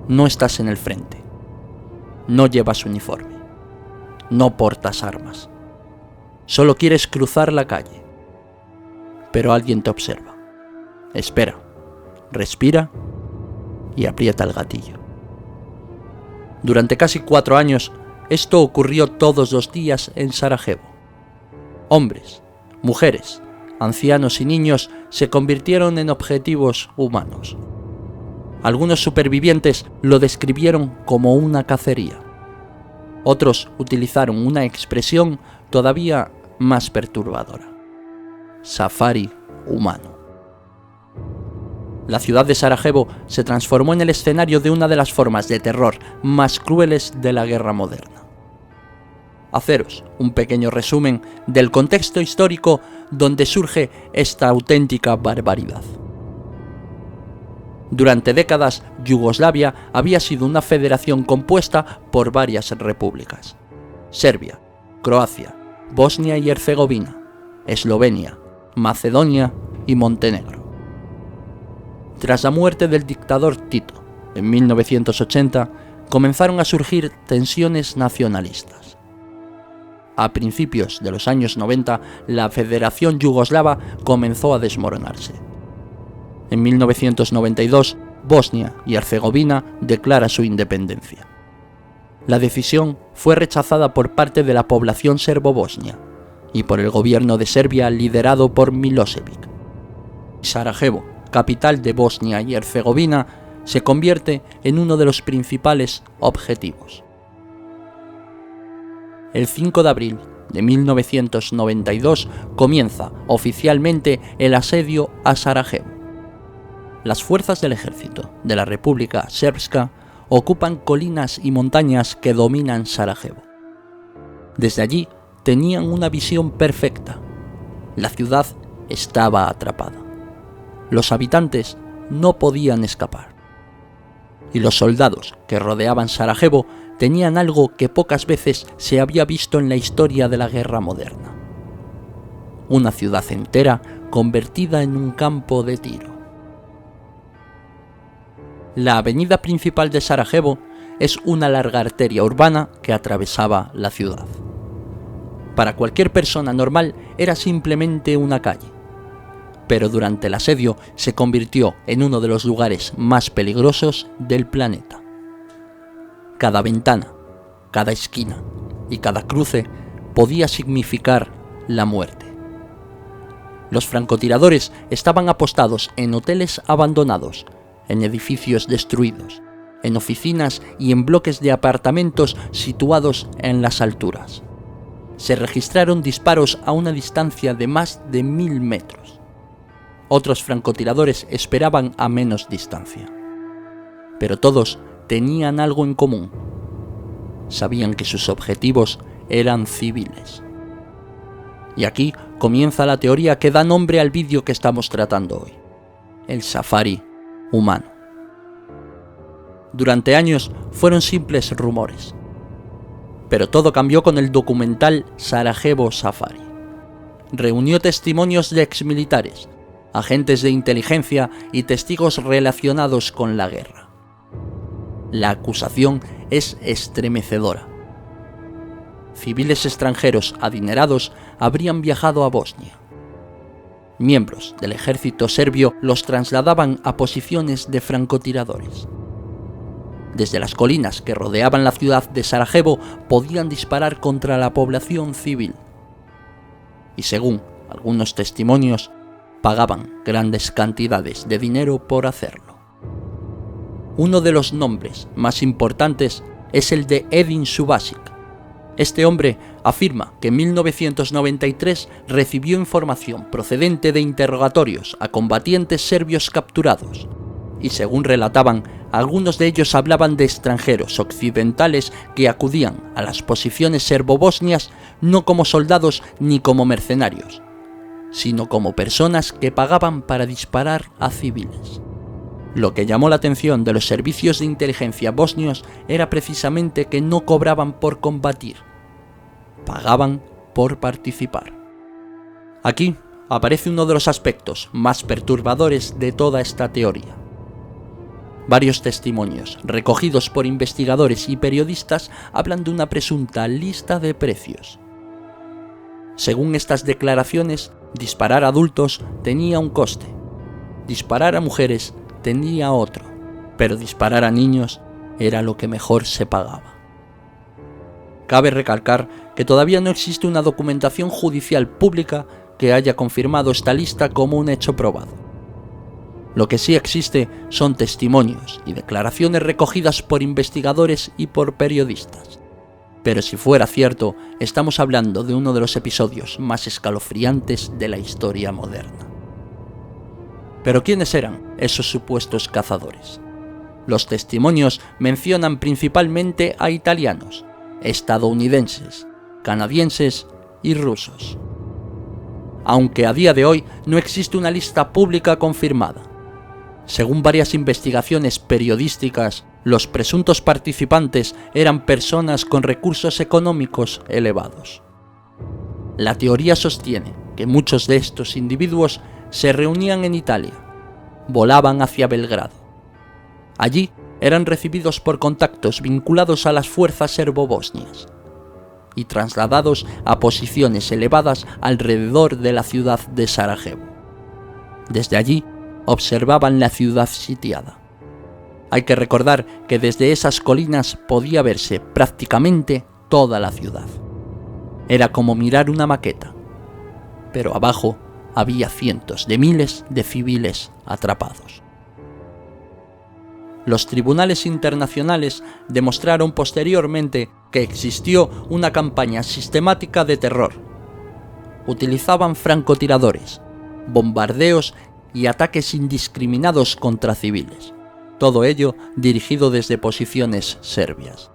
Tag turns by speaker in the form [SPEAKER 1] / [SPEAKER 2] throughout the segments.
[SPEAKER 1] no estás en el frente, no llevas uniforme, no portas armas, solo quieres cruzar la calle, pero alguien te observa, espera, respira y aprieta el gatillo. Durante casi 4 años, esto ocurrió todos los días en Sarajevo. Hombres, mujeres, ancianos y niños se convirtieron en objetivos humanos. Algunos supervivientes lo describieron como una cacería. Otros utilizaron una expresión todavía más perturbadora: safari humano. La ciudad de Sarajevo se transformó en el escenario de una de las formas de terror más crueles de la guerra moderna. Haceros un pequeño resumen del contexto histórico donde surge esta auténtica barbaridad. Durante décadas, Yugoslavia había sido una federación compuesta por varias repúblicas: Serbia, Croacia, Bosnia y Herzegovina, Eslovenia, Macedonia y Montenegro. Tras la muerte del dictador Tito, en 1980, comenzaron a surgir tensiones nacionalistas. A principios de los años 90, la Federación Yugoslava comenzó a desmoronarse. En 1992, Bosnia y Herzegovina declara su independencia. La decisión fue rechazada por parte de la población serbo-bosnia y por el gobierno de Serbia liderado por Milosevic. Sarajevo, capital de Bosnia y Herzegovina, se convierte en uno de los principales objetivos. El 5 de abril de 1992 comienza oficialmente el asedio a Sarajevo. Las fuerzas del ejército de la República Srpska ocupan colinas y montañas que dominan Sarajevo. Desde allí tenían una visión perfecta. La ciudad estaba atrapada. Los habitantes no podían escapar. Y los soldados que rodeaban Sarajevo tenían algo que pocas veces se había visto en la historia de la guerra moderna: una ciudad entera convertida en un campo de tiro. La avenida principal de Sarajevo es una larga arteria urbana que atravesaba la ciudad. Para cualquier persona normal era simplemente una calle, pero durante el asedio se convirtió en uno de los lugares más peligrosos del planeta. Cada ventana, cada esquina y cada cruce podía significar la muerte. Los francotiradores estaban apostados en hoteles abandonados, en edificios destruidos, en oficinas y en bloques de apartamentos situados en las alturas. Se registraron disparos a una distancia de más de 1000 metros. Otros francotiradores esperaban a menos distancia. Pero todos tenían algo en común: sabían que sus objetivos eran civiles. Y aquí comienza la teoría que da nombre al vídeo que estamos tratando hoy: el safari humano. Durante años fueron simples rumores, pero todo cambió con el documental Sarajevo Safari. Reunió testimonios de exmilitares, agentes de inteligencia y testigos relacionados con la guerra. La acusación es estremecedora. Civiles extranjeros adinerados habrían viajado a Bosnia. Miembros del ejército serbio los trasladaban a posiciones de francotiradores. Desde las colinas que rodeaban la ciudad de Sarajevo podían disparar contra la población civil. Y según algunos testimonios, pagaban grandes cantidades de dinero por hacerlo. Uno de los nombres más importantes es el de Edin Subasic. Este hombre afirma que en 1993 recibió información procedente de interrogatorios a combatientes serbios capturados, y según relataban, algunos de ellos hablaban de extranjeros occidentales que acudían a las posiciones serbo-bosnias no como soldados ni como mercenarios, sino como personas que pagaban para disparar a civiles. Lo que llamó la atención de los servicios de inteligencia bosnios era precisamente que no cobraban por combatir, pagaban por participar. Aquí aparece uno de los aspectos más perturbadores de toda esta teoría. Varios testimonios recogidos por investigadores y periodistas hablan de una presunta lista de precios. Según estas declaraciones, disparar a adultos tenía un coste, disparar a mujeres tenía otro, pero disparar a niños era lo que mejor se pagaba. Cabe recalcar que todavía no existe una documentación judicial pública que haya confirmado esta lista como un hecho probado. Lo que sí existe son testimonios y declaraciones recogidas por investigadores y por periodistas. Pero si fuera cierto, estamos hablando de uno de los episodios más escalofriantes de la historia moderna. ¿Pero quiénes eran esos supuestos cazadores? Los testimonios mencionan principalmente a italianos, estadounidenses, canadienses y rusos. Aunque a día de hoy no existe una lista pública confirmada. Según varias investigaciones periodísticas, los presuntos participantes eran personas con recursos económicos elevados. La teoría sostiene que muchos de estos individuos se reunían en Italia, volaban hacia Belgrado. Allí eran recibidos por contactos vinculados a las fuerzas serbobosnias y trasladados a posiciones elevadas alrededor de la ciudad de Sarajevo. Desde allí observaban la ciudad sitiada. Hay que recordar que desde esas colinas podía verse prácticamente toda la ciudad. Era como mirar una maqueta, pero abajo había cientos de miles de civiles atrapados. Los tribunales internacionales demostraron posteriormente que existió una campaña sistemática de terror. Utilizaban francotiradores, bombardeos y ataques indiscriminados contra civiles, todo ello dirigido desde posiciones serbias.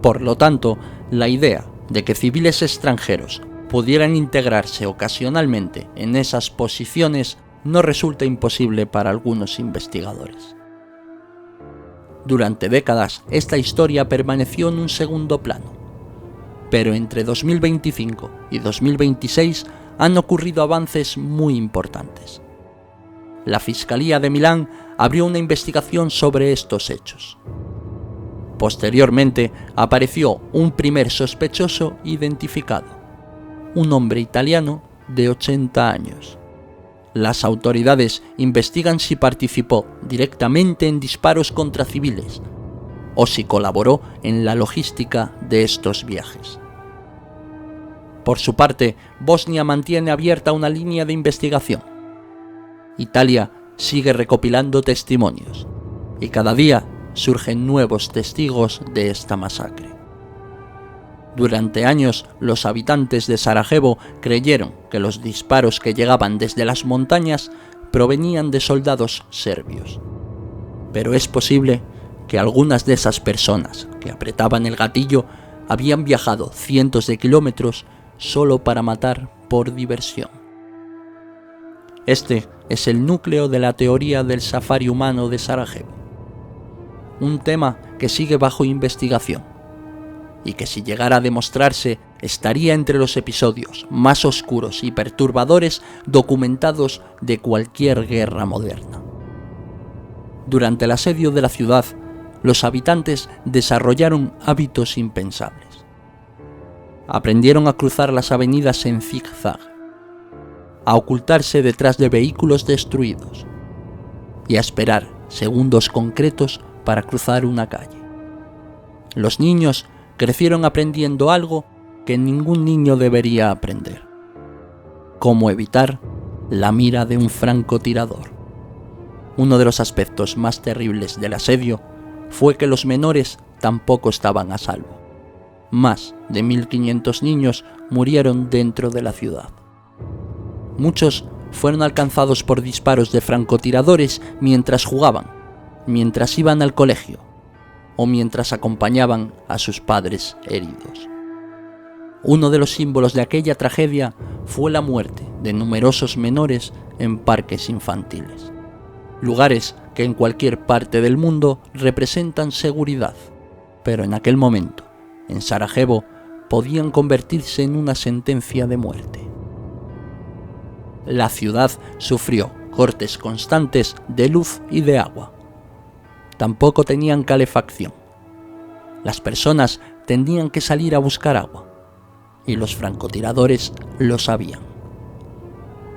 [SPEAKER 1] Por lo tanto, la idea de que civiles extranjeros pudieran integrarse ocasionalmente en esas posiciones no resulta imposible para algunos investigadores. Durante décadas, esta historia permaneció en un segundo plano, pero entre 2025 y 2026 han ocurrido avances muy importantes. La Fiscalía de Milán abrió una investigación sobre estos hechos. Posteriormente apareció un primer sospechoso identificado, un hombre italiano de 80 años. Las autoridades investigan si participó directamente en disparos contra civiles o si colaboró en la logística de estos viajes. Por su parte, Bosnia mantiene abierta una línea de investigación. Italia sigue recopilando testimonios y cada día surgen nuevos testigos de esta masacre. Durante años, los habitantes de Sarajevo creyeron que los disparos que llegaban desde las montañas provenían de soldados serbios. Pero es posible que algunas de esas personas que apretaban el gatillo habían viajado cientos de kilómetros solo para matar por diversión. Este es el núcleo de la teoría del safari humano de Sarajevo, un tema que sigue bajo investigación y que, si llegara a demostrarse, estaría entre los episodios más oscuros y perturbadores documentados de cualquier guerra moderna. Durante el asedio de la ciudad, los habitantes desarrollaron hábitos impensables. Aprendieron a cruzar las avenidas en zigzag, a ocultarse detrás de vehículos destruidos y a esperar segundos concretos para cruzar una calle. Los niños crecieron aprendiendo algo que ningún niño debería aprender: cómo evitar la mira de un francotirador. Uno de los aspectos más terribles del asedio fue que los menores tampoco estaban a salvo. Más de 1.500 niños murieron dentro de la ciudad. Muchos fueron alcanzados por disparos de francotiradores mientras jugaban, mientras iban al colegio o mientras acompañaban a sus padres heridos. Uno de los símbolos de aquella tragedia fue la muerte de numerosos menores en parques infantiles, lugares que en cualquier parte del mundo representan seguridad, pero en aquel momento, en Sarajevo, podían convertirse en una sentencia de muerte. La ciudad sufrió cortes constantes de luz y de agua, tampoco tenían calefacción. Las personas tenían que salir a buscar agua, y los francotiradores lo sabían.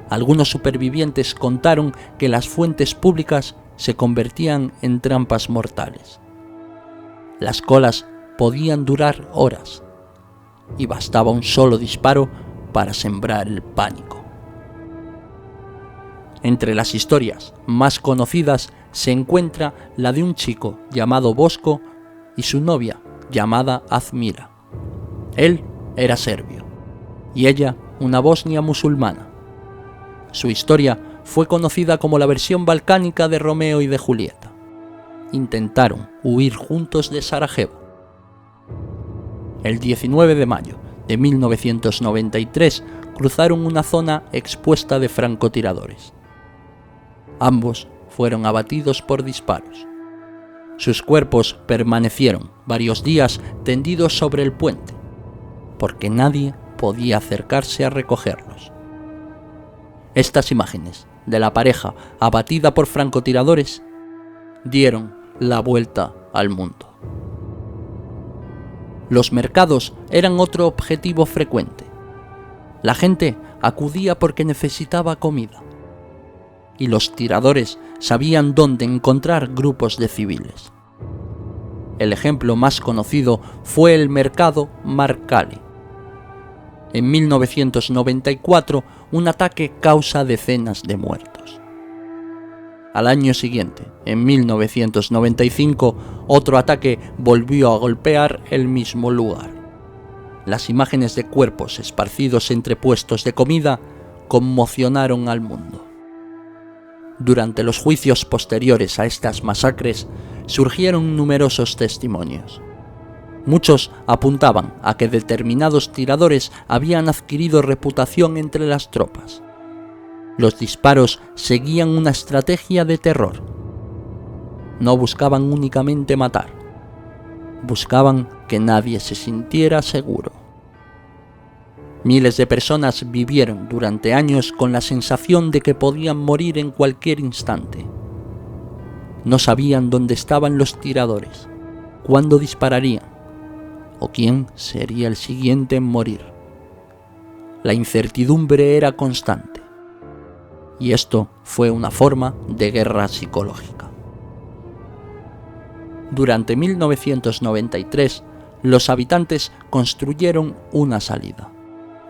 [SPEAKER 1] Algunos supervivientes contaron que las fuentes públicas se convertían en trampas mortales. Las colas podían durar horas, y bastaba un solo disparo para sembrar el pánico. Entre las historias más conocidas se encuentra la de un chico llamado Boško y su novia llamada Azmira. Él era serbio y ella una bosnia musulmana. Su historia fue conocida como la versión balcánica de Romeo y de Julieta. Intentaron huir juntos de Sarajevo. El 19 de mayo de 1993 cruzaron una zona expuesta de francotiradores. Ambos fueron abatidos por disparos. Sus cuerpos permanecieron varios días tendidos sobre el puente, porque nadie podía acercarse a recogerlos. Estas imágenes de la pareja abatida por francotiradores dieron la vuelta al mundo. Los mercados eran otro objetivo frecuente. La gente acudía porque necesitaba comida, y los tiradores sabían dónde encontrar grupos de civiles. El ejemplo más conocido fue el mercado Markale. En 1994, un ataque causa decenas de muertos. Al año siguiente, en 1995, otro ataque volvió a golpear el mismo lugar. Las imágenes de cuerpos esparcidos entre puestos de comida conmocionaron al mundo. Durante los juicios posteriores a estas masacres, surgieron numerosos testimonios. Muchos apuntaban a que determinados tiradores habían adquirido reputación entre las tropas. Los disparos seguían una estrategia de terror. No buscaban únicamente matar, buscaban que nadie se sintiera seguro. Miles de personas vivieron durante años con la sensación de que podían morir en cualquier instante. No sabían dónde estaban los tiradores, cuándo dispararían o quién sería el siguiente en morir. La incertidumbre era constante, y esto fue una forma de guerra psicológica. Durante 1993, los habitantes construyeron una salida,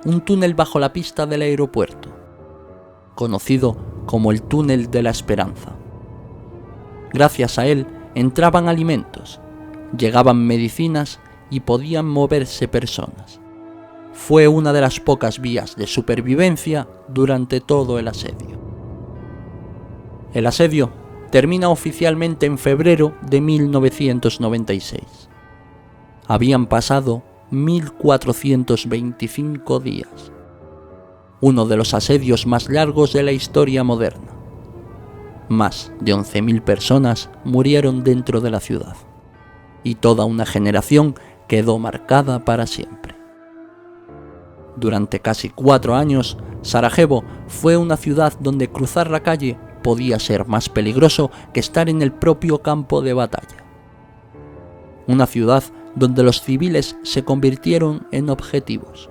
[SPEAKER 1] un túnel bajo la pista del aeropuerto, conocido como el Túnel de la Esperanza. Gracias a él entraban alimentos, llegaban medicinas y podían moverse personas. Fue una de las pocas vías de supervivencia durante todo el asedio. El asedio termina oficialmente en febrero de 1996. Habían pasado 1425 días, uno de los asedios más largos de la historia moderna. Más de 11.000 personas murieron dentro de la ciudad, y toda una generación quedó marcada para siempre. Durante casi 4 años, Sarajevo fue una ciudad donde cruzar la calle podía ser más peligroso que estar en el propio campo de batalla. Una ciudad donde los civiles se convirtieron en objetivos,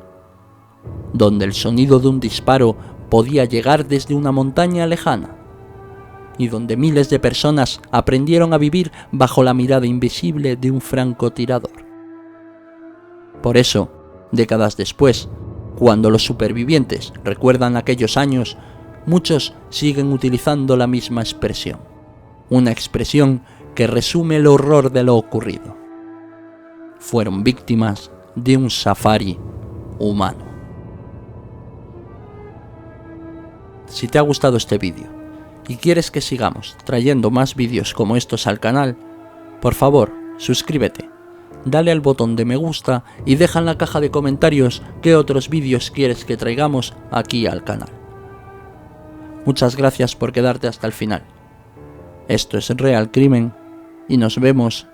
[SPEAKER 1] donde el sonido de un disparo podía llegar desde una montaña lejana, y donde miles de personas aprendieron a vivir bajo la mirada invisible de un francotirador. Por eso, décadas después, cuando los supervivientes recuerdan aquellos años, muchos siguen utilizando la misma expresión, una expresión que resume el horror de lo ocurrido. Fueron víctimas de un safari humano. Si te ha gustado este vídeo y quieres que sigamos trayendo más vídeos como estos al canal, por favor, suscríbete, dale al botón de me gusta y deja en la caja de comentarios qué otros vídeos quieres que traigamos aquí al canal. Muchas gracias por quedarte hasta el final. Esto es Real Crimen y nos vemos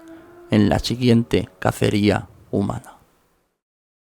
[SPEAKER 1] en la siguiente cacería humana.